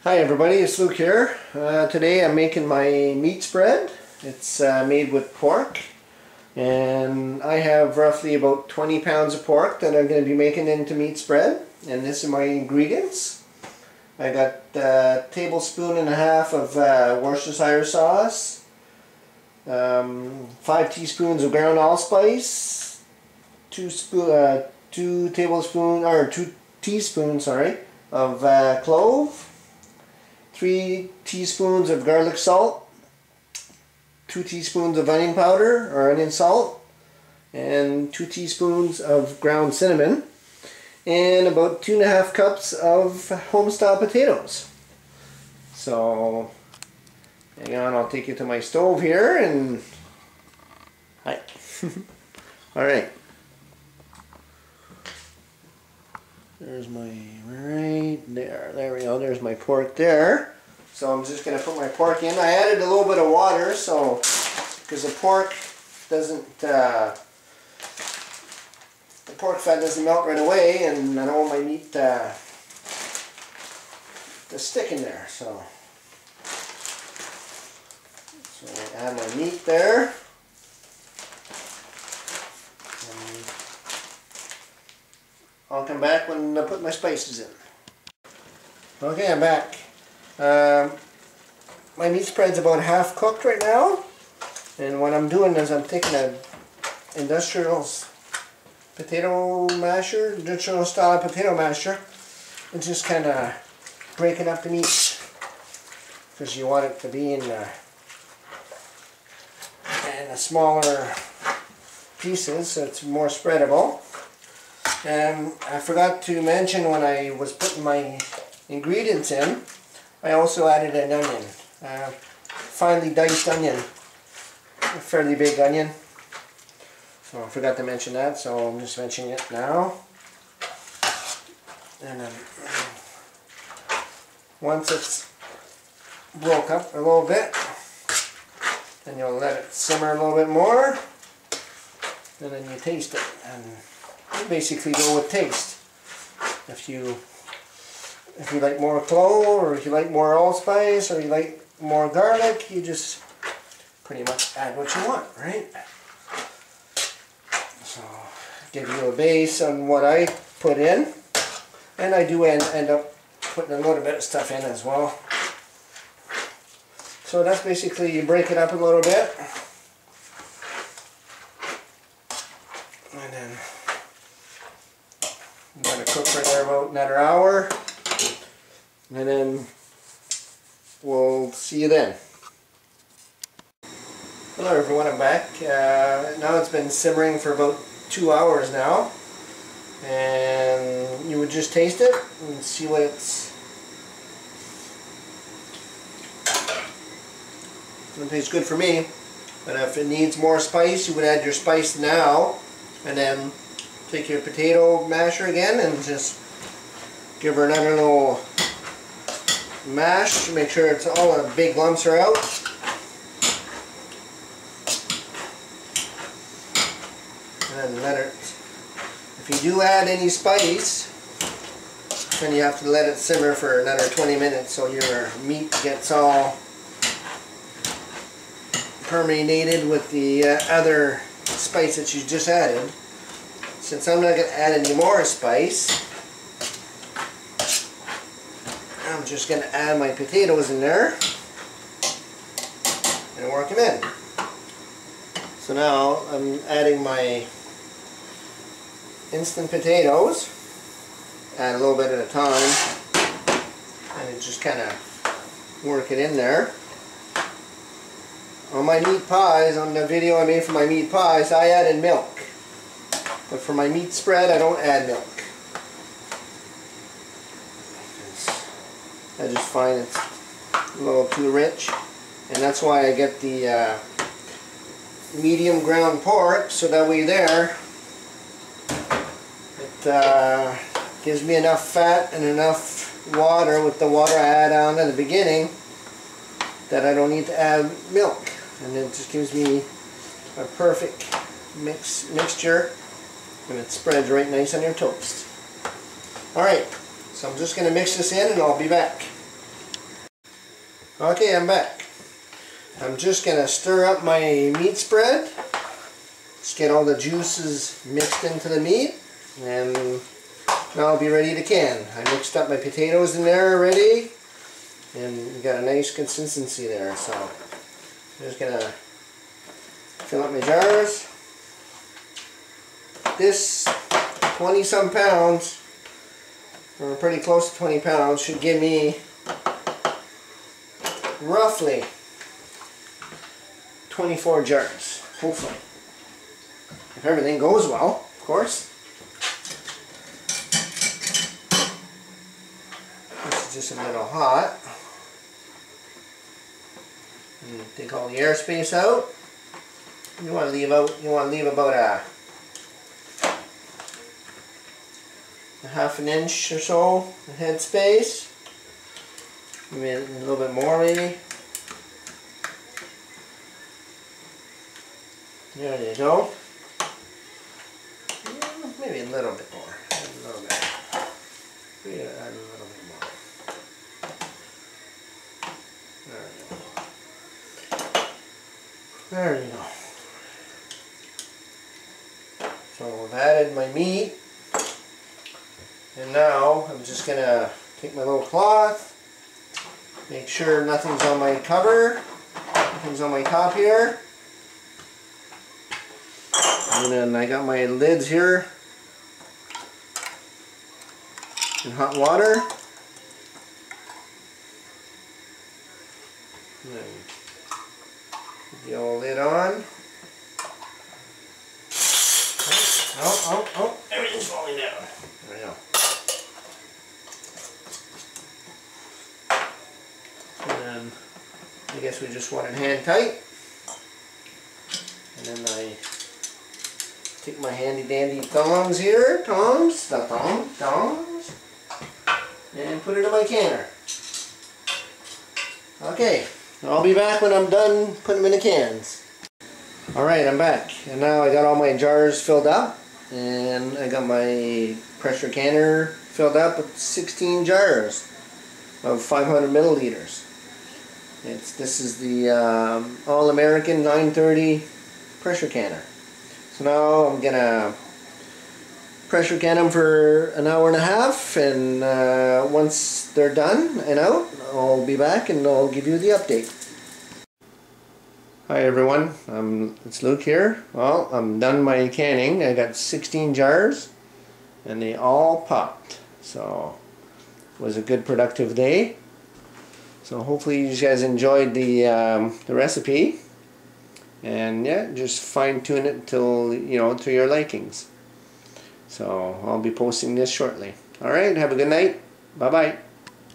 Hi everybody, it's Luke here. Today I'm making my meat spread. It's made with pork, and I have roughly about 20 pounds of pork that I'm going to be making into meat spread, and this is my ingredients. I got a tablespoon and a half of Worcestershire sauce, 5 teaspoons of ground allspice, 2 teaspoons of clove, 3 teaspoons of garlic salt, 2 teaspoons of onion powder or onion salt, and 2 teaspoons of ground cinnamon, and about 2.5 cups of home-style potatoes. So, hang on, I'll take you to my stove here and... Hi. Alright. There's my, right there, there we go, there's my pork there. So I'm just going to put my pork in. I added a little bit of water, so, because the pork fat doesn't melt right away, and I don't want my meat to stick in there, so I add my meat there. I'll come back when I put my spices in. Okay, I'm back. My meat spread's about half cooked right now, and what I'm doing is I'm taking an industrial style potato masher, and just kind of breaking up the meat, because you want it to be in a smaller pieces so it's more spreadable. And I forgot to mention when I was putting my ingredients in, I also added an onion, finely diced onion, a fairly big onion. So I forgot to mention that, so I'm just mentioning it now. And then once it's broke up a little bit, then you'll let it simmer a little bit more, and then you taste it. And you basically go with taste. If you like more clove, or if you like more allspice, or you like more garlic, you just pretty much add what you want, right? So, give you a base on what I put in, and I do end up putting a little bit of stuff in as well. So that's basically, you break it up a little bit, and then I'm going to cook for there about another hour, and then we'll see you then. Hello everyone, I'm back. Now it's been simmering for about 2 hours now, and you would just taste it and see what it tastes good for me. But if it needs more spice, you would add your spice now, and then take your potato masher again and just give her another little mash to make sure it's all the big lumps are out. And let it, if you do add any spice, then you have to let it simmer for another 20 minutes so your meat gets all permeated with the other spice that you just added. Since I'm not going to add any more spice, I'm just going to add my potatoes in there and work them in. So now I'm adding my instant potatoes, add a little bit at a time, and just kind of work it in there. On my meat pies, on the video I made for my meat pies, I added milk. But for my meat spread, I don't add milk. I just find it's a little too rich, and that's why I get the medium ground pork, so that way there it gives me enough fat and enough water with the water I add on at the beginning that I don't need to add milk, and it just gives me a perfect mixture, and it spreads right nice on your toast. Alright, so I'm just going to mix this in and I'll be back. Okay, I'm back. I'm just going to stir up my meat spread. Just get all the juices mixed into the meat, and now I'll be ready to can. I mixed up my potatoes in there already, and we got a nice consistency there. So I'm just going to fill up my jars. This 20 some pounds, or pretty close to 20 pounds, should give me roughly 24 jars, hopefully. If everything goes well, of course. This is just a little hot. And take all the airspace out. You want to leave about a half an inch or so of head space. Maybe a little bit more, maybe. There you go. Maybe a little bit more. A little bit. Maybe add a little bit more. There you go. There you go. So I've added my meat. And now I'm just going to take my little cloth, make sure nothing's on my cover, nothing's on my top here. And then I got my lids here in hot water. And then put the old lid on. Oh, everything's falling down. There we go. And then I guess we just want it hand tight. And then I take my handy dandy tongs here, tongs, and put it in my canner. Okay, I'll be back when I'm done putting them in the cans. Alright, I'm back, and now I got all my jars filled up, and I got my pressure canner filled up with 16 jars of 500 milliliters. This is the All-American 930 pressure canner. So now I'm gonna pressure can them for an hour and a half, and once they're done and out, I'll be back and I'll give you the update. Hi everyone, it's Luke here. Well, I'm done my canning. I got 16 jars and they all popped. So it was a good productive day. So hopefully you guys enjoyed the recipe. And yeah, just fine tune it till, to your likings. So I'll be posting this shortly. Alright, have a good night. Bye bye.